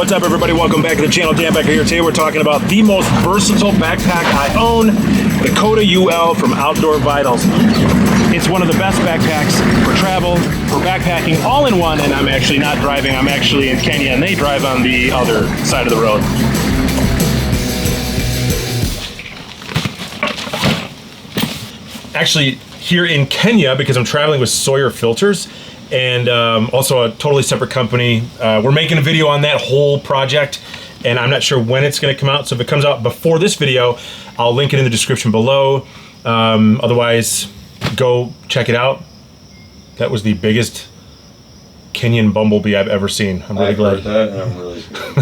What's up, everybody? Welcome back to the channel. Dan Becker here. Today we're talking about the most versatile backpack I own, the Coda UL from Outdoor Vitals. It's one of the best backpacks for travel, for backpacking, all in one, and I'm actually not driving. I'm actually in Kenya, and they drive on the other side of the road. Actually, here in Kenya, because I'm traveling with Sawyer Filters, and also a totally separate company. We're making a video on that whole project, and I'm not sure when it's going to come out. So if it comes out before this video, I'll link it in the description below. Otherwise, go check it out. That was the biggest Kenyan bumblebee I've ever seen. I'm really glad. That, and I'm really scared.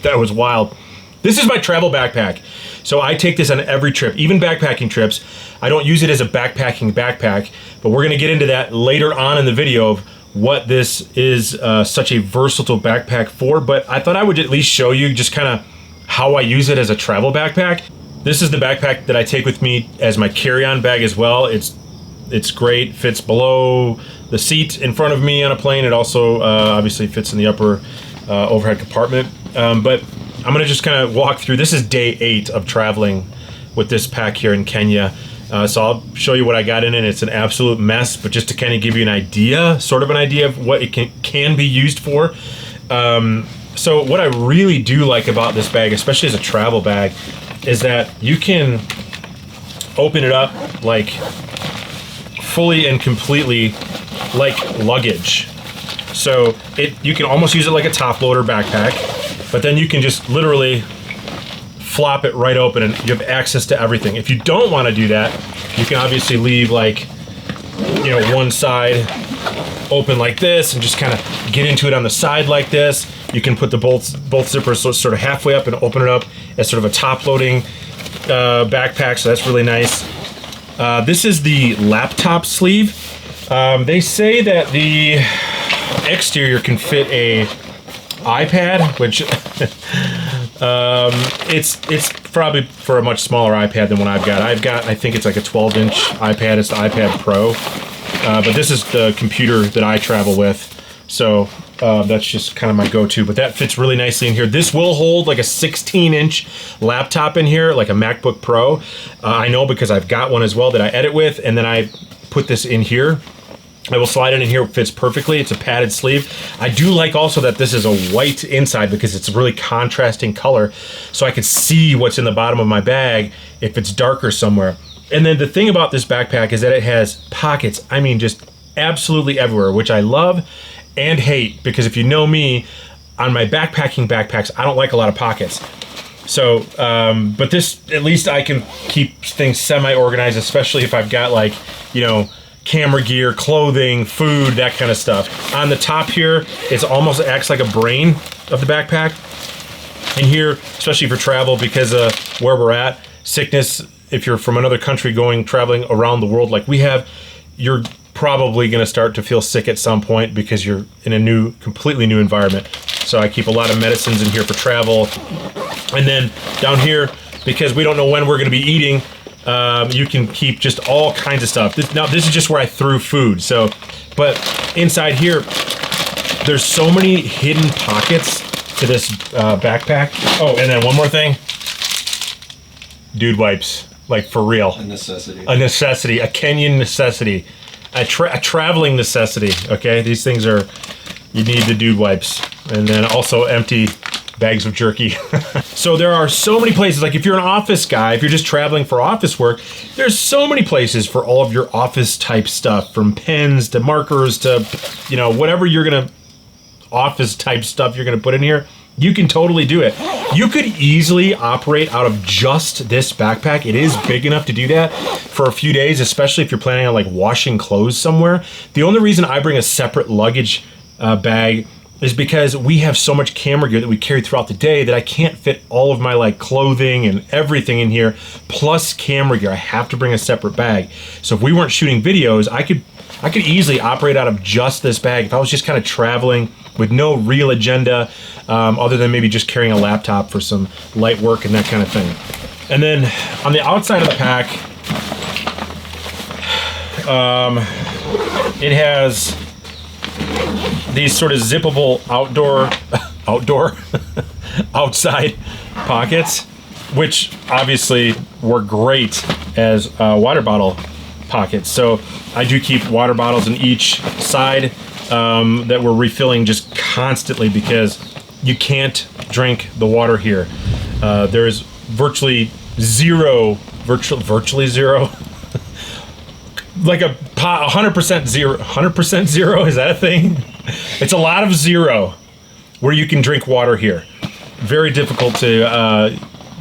That was wild. This is my travel backpack. So I take this on every trip, even backpacking trips. I don't use it as a backpacking backpack, but we're gonna get into that later on in the video of what this is such a versatile backpack for, but I thought I would at least show you just kind of how I use it as a travel backpack. This is the backpack that I take with me as my carry-on bag as well. It's great, fits below the seat in front of me on a plane. It also obviously fits in the upper overhead compartment, but I'm gonna just kind of walk through. This is day 8 of traveling with this pack here in Kenya. So I'll show you what I got in it. It's an absolute mess, but just to kind of give you an idea, sort of an idea of what it can be used for. So what I really do like about this bag, especially as a travel bag, is that you can open it up like fully and completely like luggage. So you can almost use it like a top loader backpack. But then you can just literally flop it right open and you have access to everything. If you don't want to do that, you can obviously leave like, you know, one side open like this and just kind of get into it on the side like this. You can put the both zippers sort of halfway up and open it up as sort of a top loading backpack, so that's really nice. This is the laptop sleeve. They say that the exterior can fit a iPad, which it's probably for a much smaller iPad than what I've got. I think it's like a 12-inch iPad. It's the iPad Pro, but this is the computer that I travel with, so that's just kind of my go-to. But that fits really nicely in here. This will hold like a 16-inch laptop in here, like a MacBook Pro. I know because I've got one as well that I edit with, and then I put this in here. I will slide it in here. It fits perfectly. It's a padded sleeve. I do like also that this is a white inside because it's a really contrasting color, so I could see what's in the bottom of my bag if it's darker somewhere. And then the thing about this backpack is that it has pockets. I mean, just absolutely everywhere, which I love and hate, because if you know me, on my backpacking backpacks, I don't like a lot of pockets. So, but this, at least I can keep things semi-organized, especially if I've got like, you know, camera gear, clothing, food, that kind of stuff. On the top here, it almost acts like a brain of the backpack. And here, especially for travel, because of where we're at, sickness, if you're from another country traveling around the world like we have, you're probably gonna start to feel sick at some point because you're in a completely new environment. So I keep a lot of medicines in here for travel. And then down here, because we don't know when we're gonna be eating, you can keep just all kinds of stuff. This is just where I threw food. So, but inside here, there's so many hidden pockets to this backpack. Oh, and then one more thing. Dude wipes, like for real. A necessity. A necessity, a Kenyan necessity. A traveling necessity, okay? These things are, you need the dude wipes. And then also empty bags of jerky. So there are so many places, like if you're an office guy, if you're just traveling for office work, there's so many places for all of your office type stuff, from pens to markers to, you know, whatever you're gonna, office type stuff you're gonna put in here, you can totally do it. You could easily operate out of just this backpack. It is big enough to do that for a few days, especially if you're planning on like washing clothes somewhere. The only reason I bring a separate luggage bag is because we have so much camera gear that we carry throughout the day that I can't fit all of my like clothing and everything in here, plus camera gear. I have to bring a separate bag. So if we weren't shooting videos, I could easily operate out of just this bag if I was just kind of traveling with no real agenda, other than maybe just carrying a laptop for some light work and that kind of thing. And then on the outside of the pack, it has these sort of zippable outdoor outdoor, outside pockets, which obviously work great as water bottle pockets. So I do keep water bottles in each side that we're refilling just constantly, because you can't drink the water here. There's virtually zero, virtually zero, like a 100% zero, 100% zero, is that a thing? It's a lot of zero where you can drink water here. Very difficult to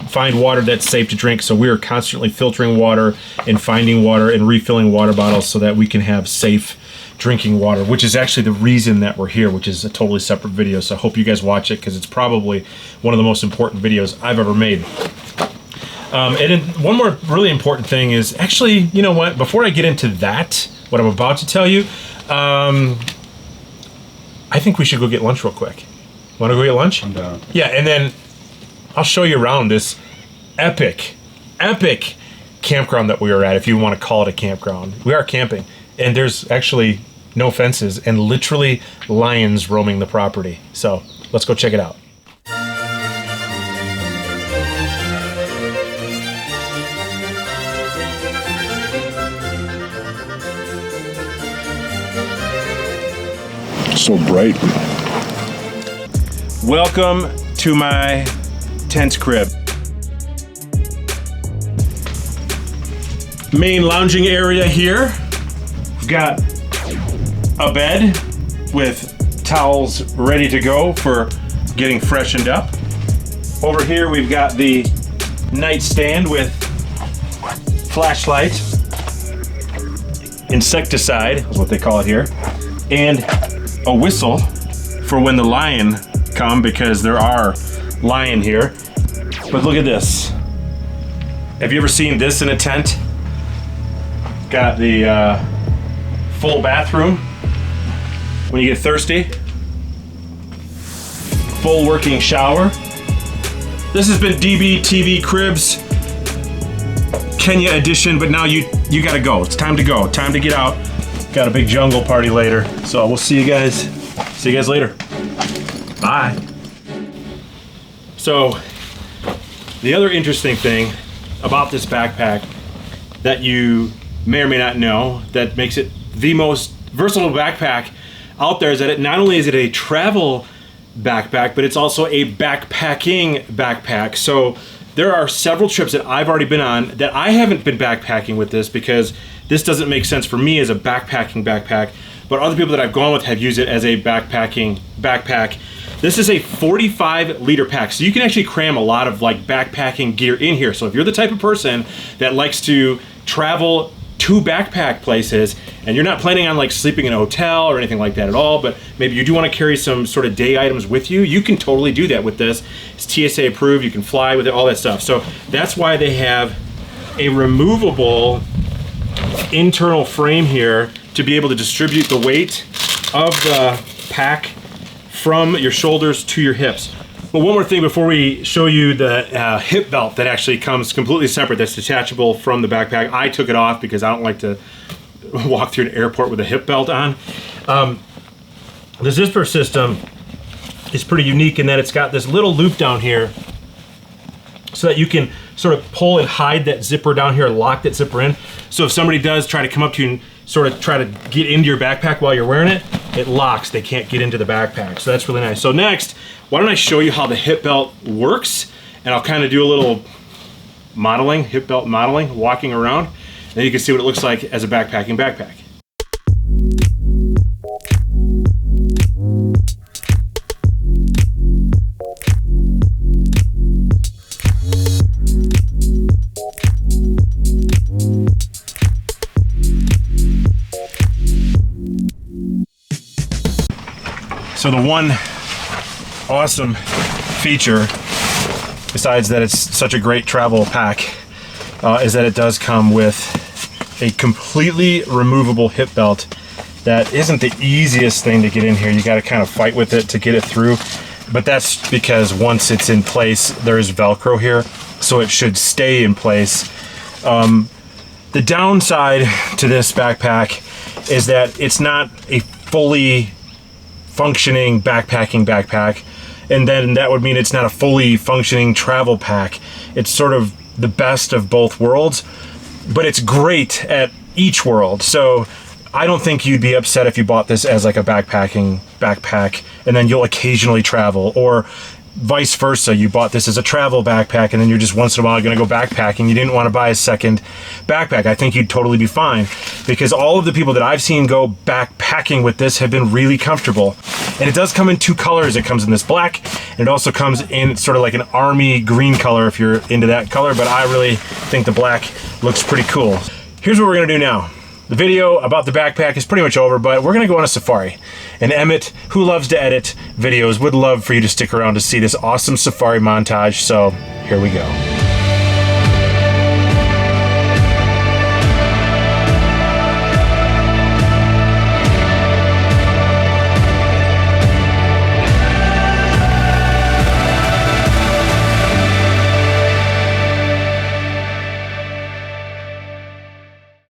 find water that's safe to drink, so we are constantly filtering water and finding water and refilling water bottles so that we can have safe drinking water, which is actually the reason that we're here, which is a totally separate video. So I hope you guys watch it, because it's probably one of the most important videos I've ever made. And then one more really important thing is, actually, you know what, before I get into that, what I'm about to tell you, I think we should go get lunch real quick. Want to go get lunch? I'm down. Yeah, and then I'll show you around this epic campground that we were at, if you want to call it a campground. We are camping, and there's actually no fences and literally lions roaming the property. So let's go check it out. So bright. Welcome to my tent crib. Main lounging area here. We've got a bed with towels ready to go for getting freshened up. Over here we've got the nightstand with flashlight, insecticide is what they call it here, and a whistle for when the lion come, because there are lion here. But look at this. Have you ever seen this in a tent? Got the full bathroom when you get thirsty. Full working shower. This has been DB TV Cribs Kenya edition, but now you gotta go. It's time to go. Time to get out. Got a big jungle party later, so we'll see you guys later. Bye. So, the other interesting thing about this backpack that you may or may not know that makes it the most versatile backpack out there is that not only is it a travel backpack, but it's also a backpacking backpack. So there are several trips that I've already been on that I haven't been backpacking with this, because this doesn't make sense for me as a backpacking backpack, but other people that I've gone with have used it as a backpacking backpack. This is a 45-liter pack, so you can actually cram a lot of like backpacking gear in here. So if you're the type of person that likes to travel to backpack places and you're not planning on like sleeping in a hotel or anything like that at all, but maybe you do want to carry some sort of day items with you, you can totally do that with this. It's TSA approved, you can fly with it, all that stuff. So that's why they have a removable internal frame here to be able to distribute the weight of the pack from your shoulders to your hips. But one more thing before we show you the hip belt that actually comes completely separate, that's detachable from the backpack. I took it off because I don't like to walk through an airport with a hip belt on. The zipper system is pretty unique in that it's got this little loop down here so that you can sort of pull and hide that zipper down here, lock that zipper in. So if somebody does try to come up to you and sort of try to get into your backpack while you're wearing it, it locks. They can't get into the backpack. So that's really nice. So next, why don't I show you how the hip belt works, and I'll kind of do a little modeling, hip belt modeling, walking around, and then you can see what it looks like as a backpacking backpack. So the one awesome feature, besides that it's such a great travel pack, is that it does come with a completely removable hip belt that isn't the easiest thing to get in here. You got to kind of fight with it to get it through, but that's because once it's in place, there is Velcro here, so it should stay in place. The downside to this backpack is that it's not a fully functioning backpacking backpack. and then that would mean it's not a fully functioning travel pack. It's sort of the best of both worlds, but it's great at each world. So I don't think you'd be upset if you bought this as like a backpack, and then you'll occasionally travel, or vice versa. You bought this as a travel backpack, and then you're just once in a while going to go backpacking. You didn't want to buy a second backpack. I think you'd totally be fine, because all of the people that I've seen go backpacking with this have been really comfortable. And it does come in 2 colors. It comes in this black, and it also comes in sort of like an army green color if you're into that color, but I really think the black looks pretty cool. Here's what we're going to do now. The video about the backpack is pretty much over, but we're gonna go on a safari. And Emmett, who loves to edit videos, would love for you to stick around to see this awesome safari montage, so here we go.